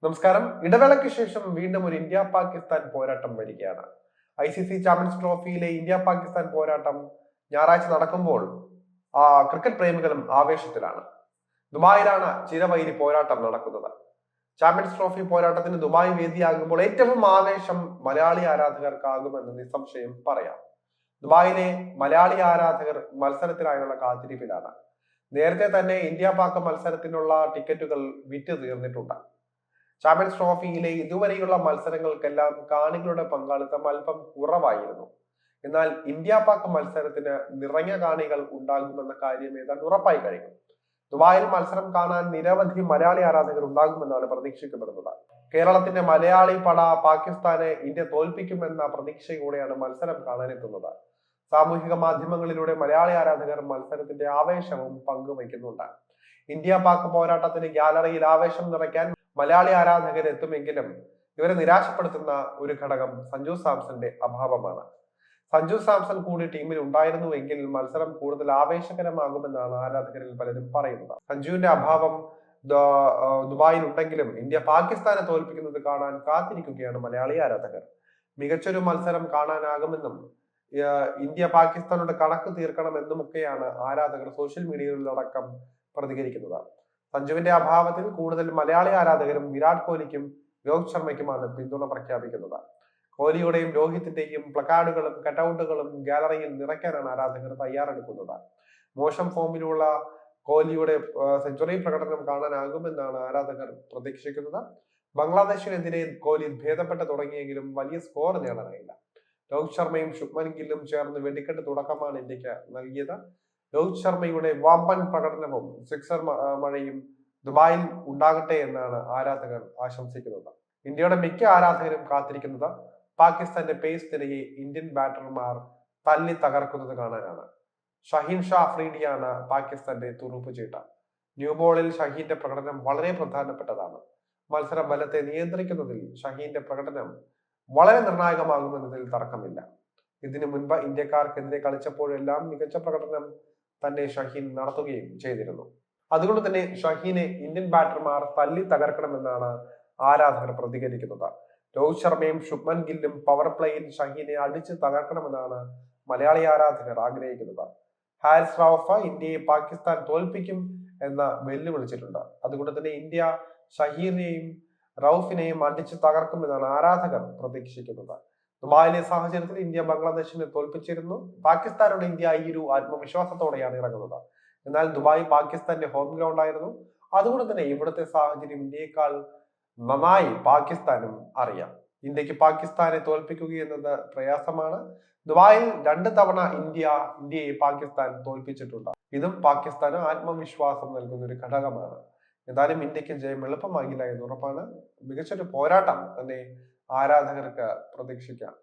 നമസ്കാരം. ഇടവേളയ്ക്ക് ശേഷം വീണ്ടും ഒരു ഇന്ത്യ പാകിസ്ഥാൻ പോരാട്ടം വരികയാണ്. ICC ചാമ്പ്യൻസ് ട്രോഫിയിലെ ഇന്ത്യ പാകിസ്ഥാൻ പോരാട്ടം ഞായറാഴ്ച നടക്കുമ്പോൾ ക്രിക്കറ്റ് പ്രേമികളും ആവേശത്തിലാണ്. ദുബായിലാണ് ചിരവൈരി പോരാട്ടം നടക്കുന്നത്. ചാമ്പ്യൻസ് ട്രോഫി പോരാട്ടത്തിന് ദുബായ് വേദിയാകുമ്പോൾ ഏറ്റവും ആവേശം മലയാളി ആരാധകർക്കാകുമെന്ന് നിസ്സംശയം പറയാം. ദുബായിലെ മലയാളി ആരാധകർ മത്സരത്തിനായുള്ള കാത്തിരിപ്പിലാണ്. നേരത്തെ തന്നെ ഇന്ത്യ പാക് മത്സരത്തിനുള്ള ടിക്കറ്റുകൾ വിറ്റ് തീർന്നിട്ടുണ്ട്. ചാമ്പ്യൻസ് ട്രോഫിയിലെ ഇതുവരെയുള്ള മത്സരങ്ങൾക്കെല്ലാം കാണികളുടെ പങ്കാളിത്തം അല്പം കുറവായിരുന്നു. എന്നാൽ ഇന്ത്യ പാക് മത്സരത്തിന് നിറഞ്ഞ കാണികൾ ഉണ്ടാകുമെന്ന കാര്യം ഏതാണ്ട് ഉറപ്പായി കഴിഞ്ഞു. ദുബായിൽ മത്സരം കാണാൻ നിരവധി മലയാളി ആരാധകർ ഉണ്ടാകുമെന്നാണ് പ്രതീക്ഷിക്കപ്പെടുന്നത്. കേരളത്തിന്റെ മലയാളി പട പാകിസ്ഥാനെ ഇന്ത്യ തോൽപ്പിക്കുമെന്ന പ്രതീക്ഷയോടെയാണ് മത്സരം കാണാനെത്തുന്നത്. സാമൂഹിക മാധ്യമങ്ങളിലൂടെ മലയാളി ആരാധകർ മത്സരത്തിന്റെ ആവേശവും പങ്കുവയ്ക്കുന്നുണ്ട്. ഇന്ത്യ പാക് പോരാട്ടത്തിന് ഗാലറിയിൽ ആവേശം നിറയ്ക്കാൻ മലയാളി ആരാധകരെത്തുമെങ്കിലും ഇവരെ നിരാശപ്പെടുത്തുന്ന ഒരു ഘടകം സഞ്ജു സാംസന്റെ അഭാവമാണ്. സഞ്ജു സാംസൺ കൂടി ടീമിൽ ഉണ്ടായിരുന്നുവെങ്കിൽ മത്സരം കൂടുതൽ ആവേശകരമാകുമെന്നാണ് ആരാധകരിൽ പലരും പറയുന്നത്. സഞ്ജുവിന്റെ അഭാവം ദുബായിൽ ഉണ്ടെങ്കിലും ഇന്ത്യ പാകിസ്ഥാനെ തോൽപ്പിക്കുന്നത് കാണാൻ കാത്തിരിക്കുകയാണ് മലയാളി ആരാധകർ. മികച്ചൊരു മത്സരം കാണാനാകുമെന്നും ഇന്ത്യ പാകിസ്ഥാനോട് കണക്ക് തീർക്കണമെന്നുമൊക്കെയാണ് ആരാധകർ സോഷ്യൽ മീഡിയകളിലടക്കം പ്രതികരിക്കുന്നത്. സഞ്ജുവിന്റെ അഭാവത്തിൽ കൂടുതൽ മലയാളി ആരാധകരും വിരാട് കോഹ്ലിക്കും രോഹിത് ശർമ്മയ്ക്കുമാണ് പിന്തുണ പ്രഖ്യാപിക്കുന്നത്. കോഹ്ലിയുടെയും രോഹിത്തിന്റെയും പ്ലക്കാർഡുകളും കട്ടൗട്ടുകളും ഗാലറിയിൽ നിറയ്ക്കാനാണ് ആരാധകർ തയ്യാറെടുക്കുന്നത്. മോശം ഫോമിലുള്ള കോഹ്ലിയുടെ സെഞ്ചുറി പ്രകടനം കാണാനാകുമെന്നാണ് ആരാധകർ പ്രതീക്ഷിക്കുന്നത്. ബംഗ്ലാദേശിനെതിരെ കോഹ്ലി ഭേദപ്പെട്ട് തുടങ്ങിയെങ്കിലും വലിയ സ്കോർ നേടാനായില്ല. രോഹിത് ശർമ്മയും ശുഭ്മൻ ഗില്ലും ചേർന്ന് വെടിക്കെട്ട് തുടക്കമാണ് ഇന്ത്യക്ക് നൽകിയത്. രോഹിത് ശർമ്മയുടെ വമ്പൻ പ്രകടനവും സിക്സർ മഴയും ദുബായിൽ ഉണ്ടാകട്ടെ എന്നാണ് ആരാധകർ ആശംസിക്കുന്നത്. ഇന്ത്യയുടെ മിക്ക ആരാധകരും കാത്തിരിക്കുന്നത് പാകിസ്ഥാന്റെ പേസ് നിരയെ ഇന്ത്യൻ ബാറ്റർമാർ തല്ലി തകർക്കുന്നത് കാണാനാണ്. ഷഹീൻ ഷാ അഫ്രീഡിയാണ് പാകിസ്ഥാന്റെ തുറുപ്പ് ചീട്ട. ന്യൂ ബോളിൽ ഷഹീന്റെ പ്രകടനം വളരെ പ്രധാനപ്പെട്ടതാണ്. മത്സര ബലത്തെ നിയന്ത്രിക്കുന്നതിൽ ഷഹീന്റെ പ്രകടനം വളരെ നിർണായകമാകുമെന്നതിൽ തർക്കമില്ല. ഇതിനു മുൻപ് ഇന്ത്യക്കാർക്കെതിരെ കളിച്ചപ്പോഴെല്ലാം മികച്ച പ്രകടനം തന്നെ ഷഹീൻ നടത്തുകയും ചെയ്തിരുന്നു. അതുകൊണ്ട് തന്നെ ഷഹീനെ ഇന്ത്യൻ ബാറ്റർമാർ തല്ലി തകർക്കണമെന്നാണ് ആരാധകർ പ്രതികരിക്കുന്നത്. രോഹിത് ശർമ്മയും ശുഭ്മൻ ഗില്ലും പവർ പ്ലേയിൽ ഷഹീനെ അടിച്ച് തകർക്കണമെന്നാണ് മലയാളി ആരാധകർ ആഗ്രഹിക്കുന്നത്. ഹാരിസ് റൌഫ് ഇന്ത്യയെ പാകിസ്ഥാൻ തോൽപ്പിക്കും എന്ന് വെല്ലുവിളിച്ചിട്ടുണ്ട്. അതുകൊണ്ട് തന്നെ ഇന്ത്യ ഷഹീറിനെയും റൌഫിനെയും അടിച്ച് തകർക്കുമെന്നാണ് ആരാധകർ പ്രതീക്ഷിക്കുന്നത്. ദുബായിലെ സാഹചര്യത്തിൽ ഇന്ത്യ ബംഗ്ലാദേശിനെ തോൽപ്പിച്ചിരുന്നു. പാകിസ്ഥാനോട് ഇന്ത്യ ഈ ഒരു ആത്മവിശ്വാസത്തോടെയാണ് ഇറങ്ങുന്നത്. എന്നാൽ ദുബായ് പാകിസ്ഥാന്റെ ഹോം ഗ്രൗണ്ട് ആയിരുന്നു. അതുകൊണ്ട് തന്നെ ഇവിടുത്തെ സാഹചര്യം ഇന്ത്യയെക്കാൾ നന്നായി പാകിസ്ഥാനും അറിയാം. ഇന്ത്യക്ക് പാകിസ്ഥാനെ തോൽപ്പിക്കുക എന്നത് പ്രയാസമാണ്. ദുബായിൽ 2 തവണ ഇന്ത്യയെ പാകിസ്ഥാൻ തോൽപ്പിച്ചിട്ടുണ്ട്. ഇതും പാകിസ്ഥാന് ആത്മവിശ്വാസം നൽകുന്ന ഒരു ഘടകമാണ്. എന്തായാലും ഇന്ത്യക്ക് ജയം എളുപ്പമാകില്ല എന്ന് ഉറപ്പാണ്. മികച്ചൊരു പോരാട്ടം തന്നെ ആരാധകർക്ക് പ്രതീക്ഷിക്കാം.